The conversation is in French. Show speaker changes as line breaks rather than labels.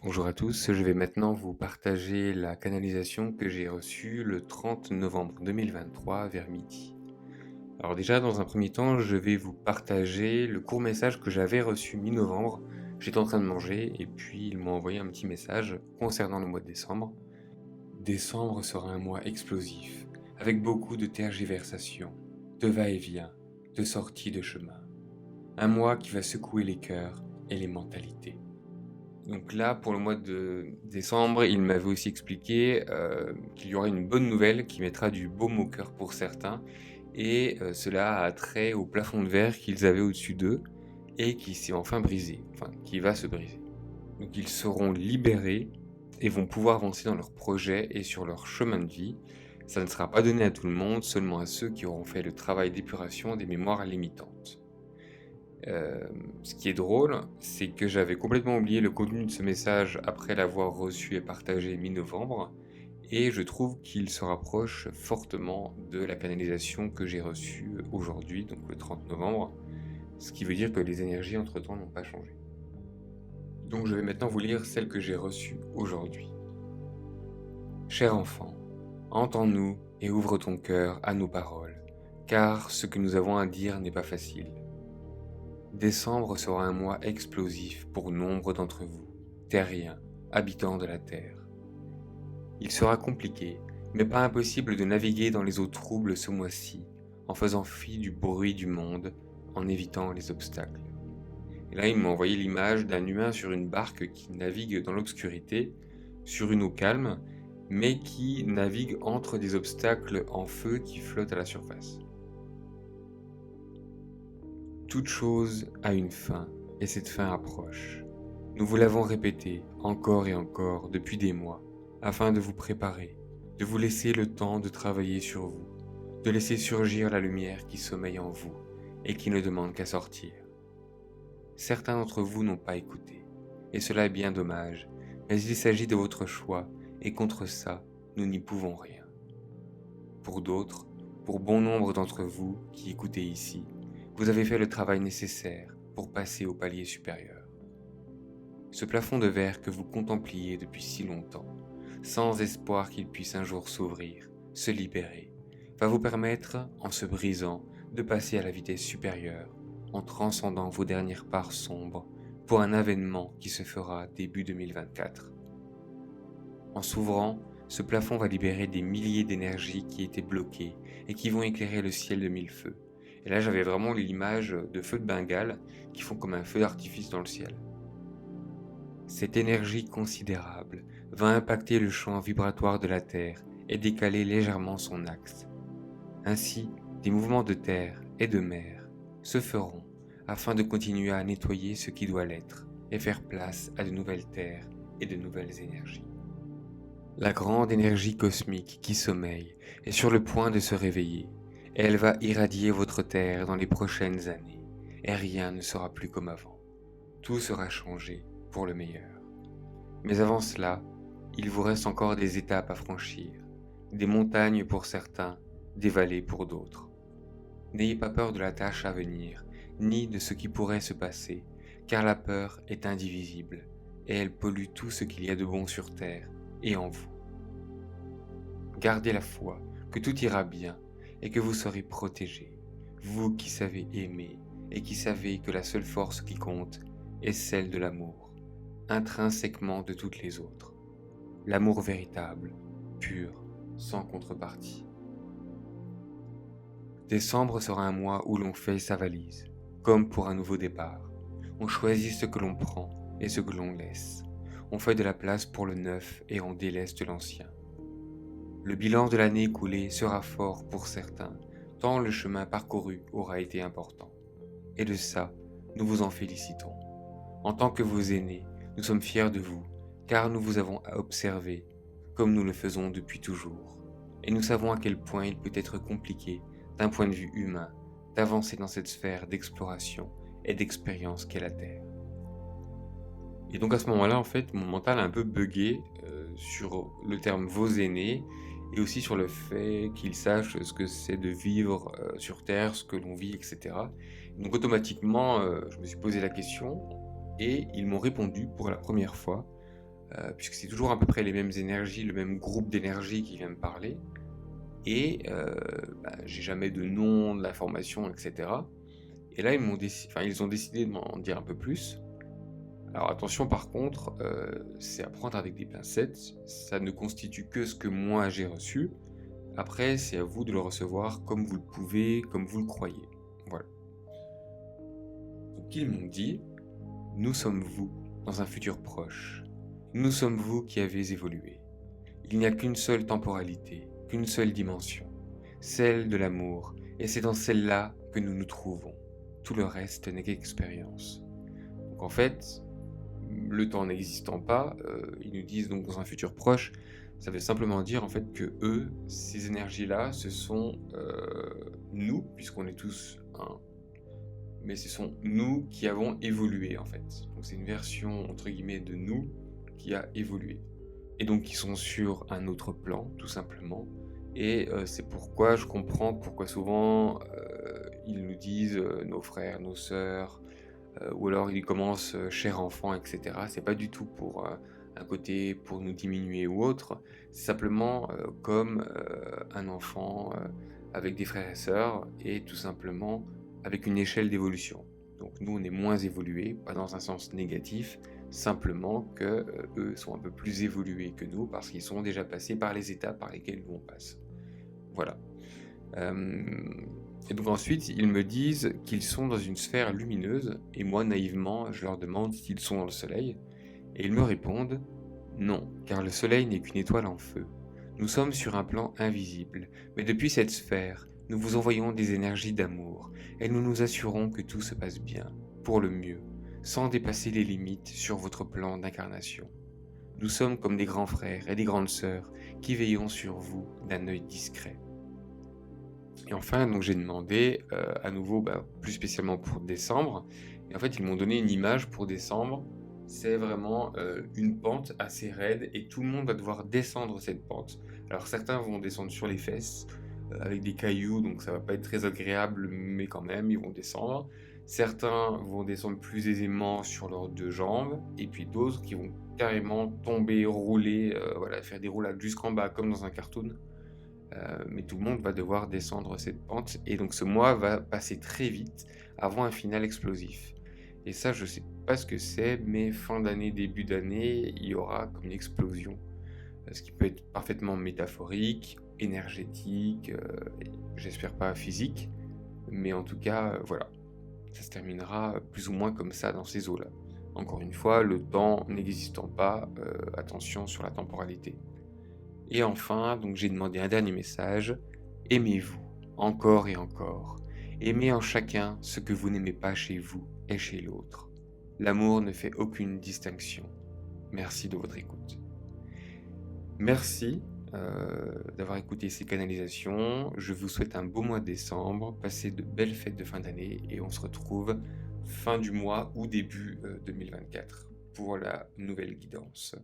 Bonjour à tous, je vais maintenant vous partager la canalisation que j'ai reçue le 30 novembre 2023 vers midi. Alors déjà, dans un premier temps, je vais vous partager le court message que j'avais reçu mi-novembre. J'étais en train de manger et puis ils m'ont envoyé un petit message concernant le mois de décembre. Décembre sera un mois explosif, avec beaucoup de tergiversations, de va-et-vient, de sorties de chemin. Un mois qui va secouer les cœurs et les mentalités. Donc là, pour le mois de décembre, il m'avait aussi expliqué qu'il y aurait une bonne nouvelle qui mettra du baume au cœur pour certains, et cela a trait au plafond de verre qu'ils avaient au-dessus d'eux et qui s'est enfin brisé, enfin qui va se briser. Donc ils seront libérés et vont pouvoir avancer dans leurs projets et sur leur chemin de vie. Ça ne sera pas donné à tout le monde, seulement à ceux qui auront fait le travail d'épuration des mémoires limitantes. Ce qui est drôle, c'est que j'avais complètement oublié le contenu de ce message après l'avoir reçu et partagé mi-novembre, et je trouve qu'il se rapproche fortement de la canalisation que j'ai reçue aujourd'hui, donc le 30 novembre, ce qui veut dire que les énergies entre-temps n'ont pas changé. Donc je vais maintenant vous lire celle que j'ai reçue aujourd'hui. Cher enfant, entends-nous et ouvre ton cœur à nos paroles, car ce que nous avons à dire n'est pas facile. Décembre sera un mois explosif pour nombre d'entre vous, terriens, habitants de la Terre. Il sera compliqué, mais pas impossible de naviguer dans les eaux troubles ce mois-ci, en faisant fi du bruit du monde, en évitant les obstacles. Et là, il m'a envoyé l'image d'un humain sur une barque qui navigue dans l'obscurité, sur une eau calme, mais qui navigue entre des obstacles en feu qui flottent à la surface. Toute chose a une fin, et cette fin approche. Nous vous l'avons répété encore et encore depuis des mois, afin de vous préparer, de vous laisser le temps de travailler sur vous, de laisser surgir la lumière qui sommeille en vous et qui ne demande qu'à sortir. Certains d'entre vous n'ont pas écouté, et cela est bien dommage, mais il s'agit de votre choix, et contre ça, nous n'y pouvons rien. Pour d'autres, pour bon nombre d'entre vous qui écoutez ici, vous avez fait le travail nécessaire pour passer au palier supérieur. Ce plafond de verre que vous contempliez depuis si longtemps, sans espoir qu'il puisse un jour s'ouvrir, se libérer, va vous permettre, en se brisant, de passer à la vitesse supérieure, en transcendant vos dernières parts sombres, pour un avènement qui se fera début 2024. En s'ouvrant, ce plafond va libérer des milliers d'énergies qui étaient bloquées et qui vont éclairer le ciel de mille feux. Et là, j'avais vraiment l'image de feux de Bengale qui font comme un feu d'artifice dans le ciel. Cette énergie considérable va impacter le champ vibratoire de la Terre et décaler légèrement son axe. Ainsi, des mouvements de terre et de mer se feront afin de continuer à nettoyer ce qui doit l'être et faire place à de nouvelles terres et de nouvelles énergies. La grande énergie cosmique qui sommeille est sur le point de se réveiller, et elle va irradier votre Terre dans les prochaines années, et rien ne sera plus comme avant. Tout sera changé pour le meilleur. Mais avant cela, il vous reste encore des étapes à franchir, des montagnes pour certains, des vallées pour d'autres. N'ayez pas peur de la tâche à venir, ni de ce qui pourrait se passer, car la peur est indivisible, et elle pollue tout ce qu'il y a de bon sur Terre et en vous. Gardez la foi que tout ira bien et que vous serez protégés, vous qui savez aimer et qui savez que la seule force qui compte est celle de l'amour, intrinsèquement de toutes les autres. L'amour véritable, pur, sans contrepartie. Décembre sera un mois où l'on fait sa valise, comme pour un nouveau départ. On choisit ce que l'on prend et ce que l'on laisse. On fait de la place pour le neuf et on déleste l'ancien. Le bilan de l'année écoulée sera fort pour certains, tant le chemin parcouru aura été important. Et de ça, nous vous en félicitons. En tant que vos aînés, nous sommes fiers de vous, car nous vous avons observé, comme nous le faisons depuis toujours. Et nous savons à quel point il peut être compliqué, d'un point de vue humain, d'avancer dans cette sphère d'exploration et d'expérience qu'est la Terre. Et donc à ce moment-là, en fait, mon mental a un peu buggé sur le terme vos aînés et aussi sur le fait qu'ils sachent ce que c'est de vivre sur Terre, ce que l'on vit, etc. Donc automatiquement, je me suis posé la question et ils m'ont répondu pour la première fois puisque c'est toujours à peu près les mêmes énergies, le même groupe d'énergie qui vient me parler, et j'ai jamais de nom, de l'information, etc. Et là, ils ont décidé de m'en dire un peu plus. Alors attention par contre, c'est à prendre avec des pincettes, ça ne constitue que ce que moi j'ai reçu. Après, c'est à vous de le recevoir comme vous le pouvez, comme vous le croyez. Voilà. Donc ils m'ont dit, nous sommes vous dans un futur proche. Nous sommes vous qui avez évolué. Il n'y a qu'une seule temporalité, qu'une seule dimension, celle de l'amour, et c'est dans celle-là que nous nous trouvons. Tout le reste n'est qu'expérience. Donc en fait, le temps n'existant pas, ils nous disent donc dans un futur proche, ça veut simplement dire en fait que eux, ces énergies-là, ce sont nous, puisqu'on est tous un, mais ce sont nous qui avons évolué en fait. Donc c'est une version entre guillemets de nous qui a évolué. Et donc qui sont sur un autre plan, tout simplement. Et c'est pourquoi je comprends pourquoi souvent ils nous disent nos frères, nos sœurs, ou alors ils commencent cher enfant, etc. C'est pas du tout pour un côté pour nous diminuer ou autre, c'est simplement comme un enfant avec des frères et sœurs et tout simplement avec une échelle d'évolution. Donc nous on est moins évolués, pas dans un sens négatif, simplement que eux sont un peu plus évolués que nous parce qu'ils sont déjà passés par les étapes par lesquelles nous on passe. Voilà. Et donc ensuite, ils me disent qu'ils sont dans une sphère lumineuse, et moi, naïvement, je leur demande s'ils sont dans le soleil, et ils me répondent « Non, car le soleil n'est qu'une étoile en feu. Nous sommes sur un plan invisible, mais depuis cette sphère, nous vous envoyons des énergies d'amour, et nous nous assurons que tout se passe bien, pour le mieux, sans dépasser les limites sur votre plan d'incarnation. Nous sommes comme des grands frères et des grandes sœurs qui veillons sur vous d'un œil discret. » Et enfin, donc j'ai demandé à nouveau, plus spécialement pour décembre. Et en fait, ils m'ont donné une image pour décembre. C'est vraiment une pente assez raide et tout le monde va devoir descendre cette pente. Alors certains vont descendre sur les fesses avec des cailloux, donc ça va pas être très agréable, mais quand même, ils vont descendre. Certains vont descendre plus aisément sur leurs deux jambes, et puis d'autres qui vont carrément tomber, rouler, faire des roulades jusqu'en bas, comme dans un cartoon. Mais tout le monde va devoir descendre cette pente et donc ce mois va passer très vite avant un final explosif. Et ça, je sais pas ce que c'est, mais fin d'année, début d'année, il y aura comme une explosion, ce qui peut être parfaitement métaphorique, énergétique, j'espère pas physique, mais en tout cas, voilà, ça se terminera plus ou moins comme ça dans ces eaux-là. Encore une fois, le temps n'existant pas, attention sur la temporalité. Et enfin, donc j'ai demandé un dernier message, aimez-vous, encore et encore. Aimez en chacun ce que vous n'aimez pas chez vous et chez l'autre. L'amour ne fait aucune distinction. Merci de votre écoute. Merci d'avoir écouté ces canalisations. Je vous souhaite un beau mois de décembre, passez de belles fêtes de fin d'année et on se retrouve fin du mois ou début 2024 pour la nouvelle guidance.